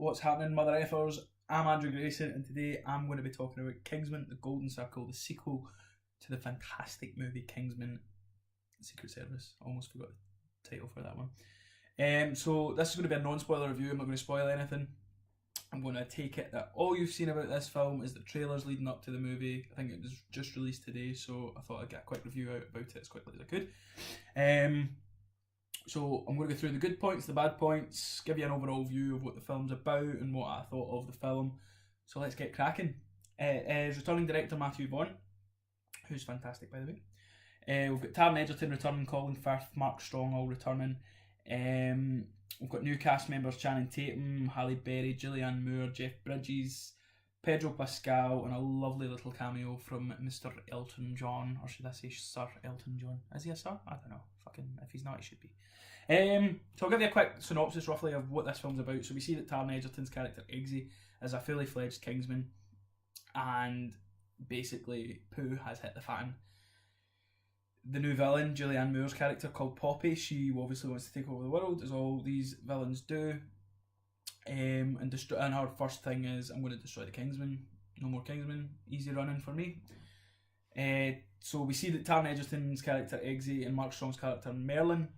What's happening, Mother Effers? I'm Andrew Grayson, and today I'm going to be talking about Kingsman The Golden Circle, the sequel to the fantastic movie Kingsman Secret Service. I almost forgot the title for that one. So this is going to be a non-spoiler review. I'm not going to spoil anything. I'm going to take it that all you've seen about this film is the trailers leading up to the movie. I think it was just released today, so I thought I'd get a quick review out about it as quickly as I could. So I'm going to go through the good points, the bad points, give you an overall view of what the film's about and what I thought of the film. So let's get cracking. Is returning director Matthew Vaughn, who's fantastic by the way. We've got Taron Egerton returning, Colin Firth, Mark Strong all returning. We've got new cast members Channing Tatum, Halle Berry, Julianne Moore, Jeff Bridges, Pedro Pascal, and a lovely little cameo from Mr. Elton John, or should I say Sir Elton John? Is he a sir? I don't know. Fucking, if he's not, he should be. So I'll give you a quick synopsis roughly of what this film's about. So we see that Taron Egerton's character Eggsy is a fully fledged Kingsman, and basically poo has hit the fan. The new villain, Julianne Moore's character called Poppy, she obviously wants to take over the world, as all these villains do. And her first thing is, I'm going to destroy the Kingsman. No more Kingsman. Easy running for me. So we see that Taron Egerton's character Eggsy and Mark Strong's character Merlin,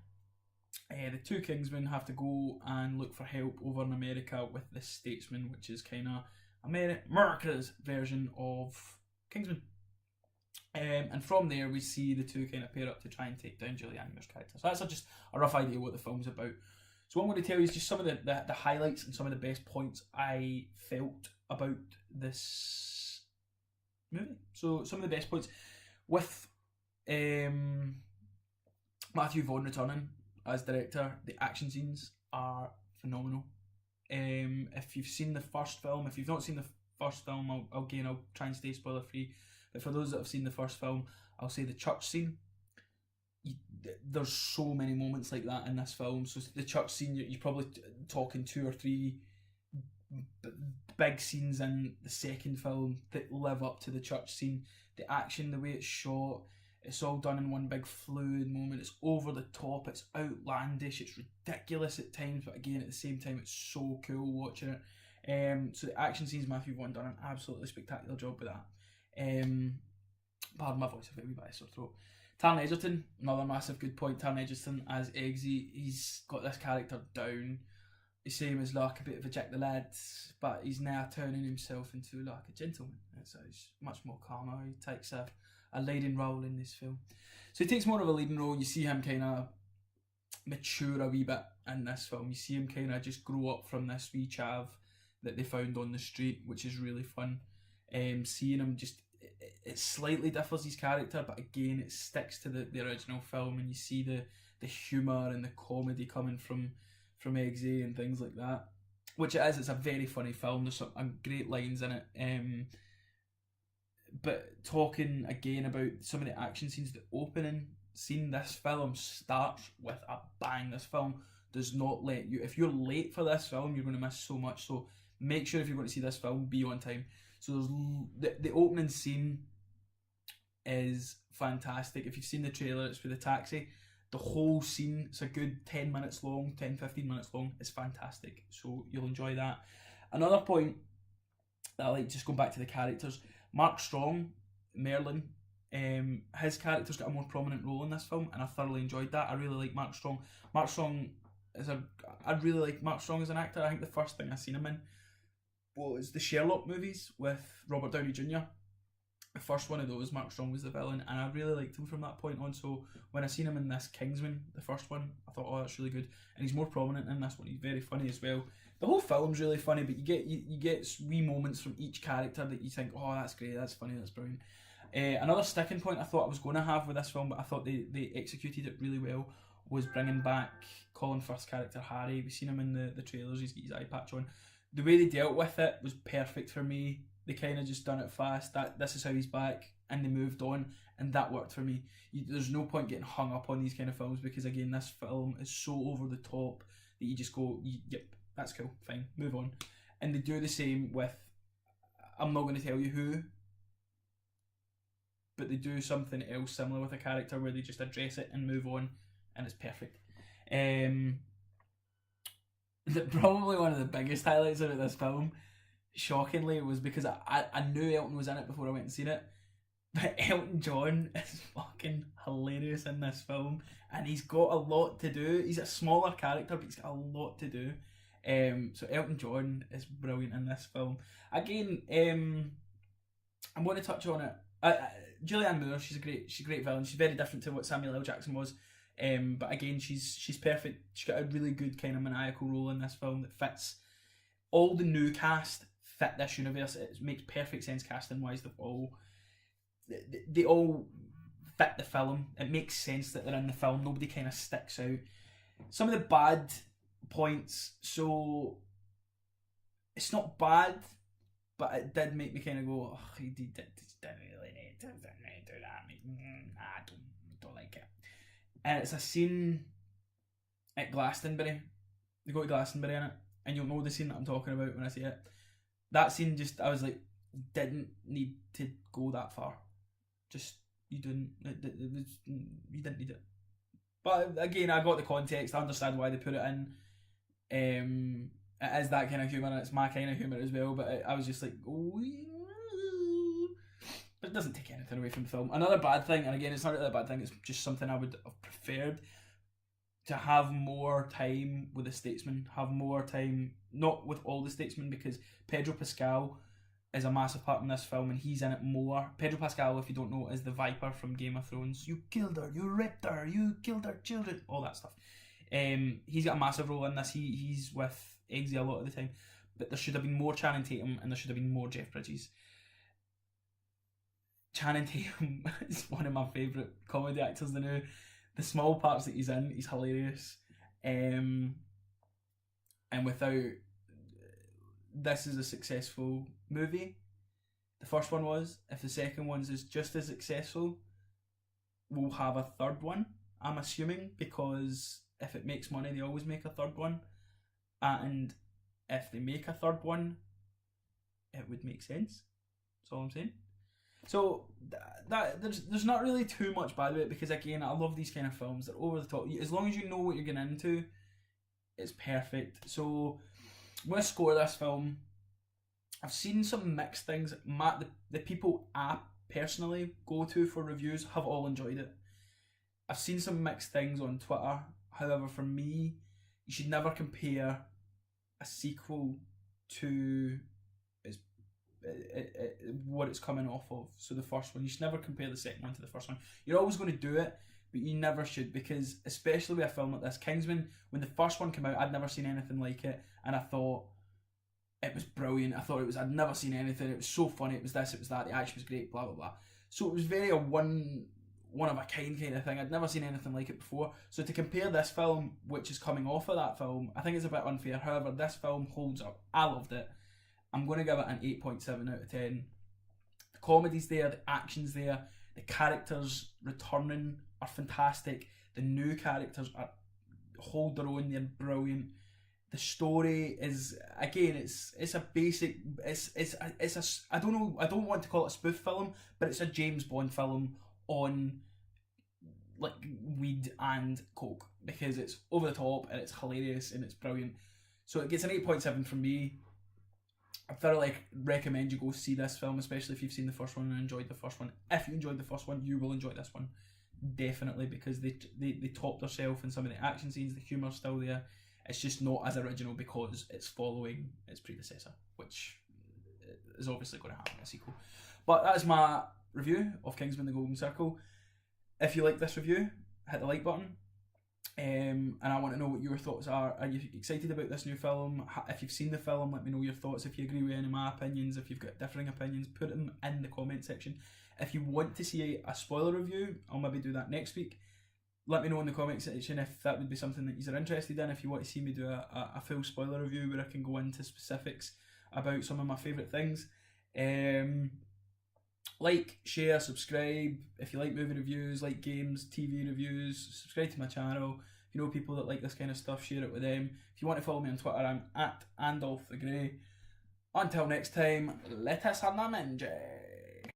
the two Kingsmen, have to go and look for help over in America with this statesman, which is kind of America's version of Kingsman. And from there we see the two kind of pair up to try and take down Julianne Moore's character. So that's just a rough idea of what the film's about. So what I'm going to tell you is just some of the highlights and some of the best points I felt about this movie. So some of the best points with Matthew Vaughn returning as director, the action scenes are phenomenal. If you've seen the first film, if you've not seen the first film, I'll try and stay spoiler free. But for those that have seen the first film, I'll say the church scene. There's so many moments like that in this film. So the church scene, you're probably talking 2 or 3 big scenes in the second film that live up to the church scene. The action, the way it's shot, it's all done in one big fluid moment. It's over the top, it's outlandish, it's ridiculous at times, but again at the same time it's so cool watching it. So the action scenes, Matthew Vaughn done an absolutely spectacular job with that. Pardon my voice, I've got a wee bit of sore throat. Taron Egerton, another massive good point. Taron Egerton as Eggsy, he's got this character down. The same as like a bit of a Jack the Lad, but he's now turning himself into like a gentleman. So he's much more calmer. He takes a leading role in this film. So he takes more of a leading role. You see him kind of mature a wee bit in this film. You see him kind of just grow up from this wee chav that they found on the street, which is really fun. Seeing him just, it slightly differs his character, but again it sticks to the original film, and you see the humour and the comedy coming from Eggsy and things like that, which it is. It's a very funny film. There's some great lines in it. But talking again about some of the action scenes, the opening scene, this film starts with a bang. This film does not let you, if you're late for this film, you're going to miss so much. So make sure if you're going to see this film, be on time. So the opening scene is fantastic. If you've seen the trailer, it's for the taxi. The whole scene, it's a good 10 minutes long, 10-15 minutes long. It's fantastic. So you'll enjoy that. Another point that I like, just going back to the characters, Mark Strong, Merlin, his character's got a more prominent role in this film, and I thoroughly enjoyed that. I really like Mark Strong. I really like Mark Strong as an actor. I think the first thing I seen him in was the Sherlock movies with Robert Downey Jr. The first one of those, Mark Strong was the villain, and I really liked him from that point on. So when I seen him in this Kingsman, the first one, I thought, oh, that's really good. And he's more prominent in this one. He's very funny as well. The whole film's really funny, but you get wee moments from each character that you think, oh, that's great, that's funny, that's brilliant. Another sticking point I thought I was going to have with this film, but I thought they executed it really well, was bringing back Colin Firth's character Harry. We've seen him in the trailers, he's got his eye patch on. The way they dealt with it was perfect for me. They kind of just done it fast, that this is how he's back, and they moved on, and that worked for me. There's no point getting hung up on these kind of films, because again, this film is so over the top that you just go, yep, that's cool, fine, move on. And they do the same with, I'm not going to tell you who, but they do something else similar with a character where they just address it and move on, and it's perfect. Probably one of the biggest highlights about this film, shockingly, was because I knew Elton was in it before I went and seen it. But Elton John is fucking hilarious in this film, and he's got a lot to do. He's a smaller character, but he's got a lot to do. So Elton John is brilliant in this film. Again, I'm going to touch on it. Julianne Moore, she's a great villain. She's very different to what Samuel L. Jackson was. But again, she's perfect. She's got a really good kind of maniacal role in this film that fits. All the new cast fit this universe. It makes perfect sense casting wise. They all fit the film. It makes sense that they're in the film. Nobody kind of sticks out. Some of the bad points, so it's not bad, but it did make me kind of go, oh, he didn't really need to do that. I don't like it. And it's a scene at Glastonbury. They go to Glastonbury in it, and you'll know the scene that I'm talking about when I say it. That scene just, I was like, didn't need to go that far. Just, you didn't need it. But again, I got the context. I understand why they put it in. It is that kind of humour, and it's my kind of humour as well. But I was just like, oh, but it doesn't take anything away from the film. Another bad thing, and again, it's not really a bad thing. It's just something I would have preferred to have more time with the statesman. Have more time, not with all the statesmen, because Pedro Pascal is a massive part in this film, and he's in it more. Pedro Pascal, if you don't know, is the Viper from Game of Thrones. You killed her, you raped her, you killed her children, all that stuff. He's got a massive role in this. He's with Eggsy a lot of the time, but there should have been more Channing Tatum, and there should have been more Jeff Bridges. Channing Tatum is one of my favourite comedy actors now. The small parts that he's in, he's hilarious. And without, this is a successful movie. The first one was. If the second one is just as successful, we'll have a third one, I'm assuming, because if it makes money, they always make a third one. And if they make a third one, it would make sense. That's all I'm saying. So that there's not really too much bad with it, because again, I love these kind of films. They're over the top. As long as you know what you're getting into, it's perfect. So I'm going to score this film. I've seen some mixed things. The people I personally go to for reviews have all enjoyed it. I've seen some mixed things on Twitter. However, for me, you should never compare a sequel to what it's coming off of. So the first one, you should never compare the second one to the first one. You're always going to do it, but you never should, because especially with a film like this, Kingsman, when the first one came out, I'd never seen anything like it, and I thought it was brilliant. I'd never seen anything. It was so funny. It was this, it was that. The action was great. Blah blah blah. So it was very a one of a kind of thing. I'd never seen anything like it before. So to compare this film, which is coming off of that film, I think it's a bit unfair. However, this film holds up. I loved it. I'm going to give it an 8.7 out of 10. The comedy's there, the action's there, the characters returning are fantastic. The new characters hold their own, they're brilliant. The story is, again, it's a basic, I don't know, I don't want to call it a spoof film, but it's a James Bond film on like weed and coke, because it's over the top and it's hilarious and it's brilliant. So it gets an 8.7 from me. I thoroughly recommend you go see this film, especially if you've seen the first one and enjoyed the first one. If you enjoyed the first one, you will enjoy this one, definitely, because they topped themselves in some of the action scenes. The humour's still there. It's just not as original because it's following its predecessor, which is obviously going to happen in a sequel. But that's my review of Kingsman The Golden Circle. If you like this review, hit the like button. And I want to know what your thoughts are. Are you excited about this new film? If you've seen the film, let me know your thoughts. If you agree with any of my opinions, if you've got differing opinions, put them in the comment section. If you want to see a spoiler review, I'll maybe do that next week. Let me know in the comment section if that would be something that you're interested in. If you want to see me do a full spoiler review where I can go into specifics about some of my favourite things. Like, share, subscribe. If you like movie reviews, like games, TV reviews, subscribe to my channel. If you know people that like this kind of stuff, share it with them. If you want to follow me on Twitter, I'm at Andolph the Grey. Until next time, let us have a minge.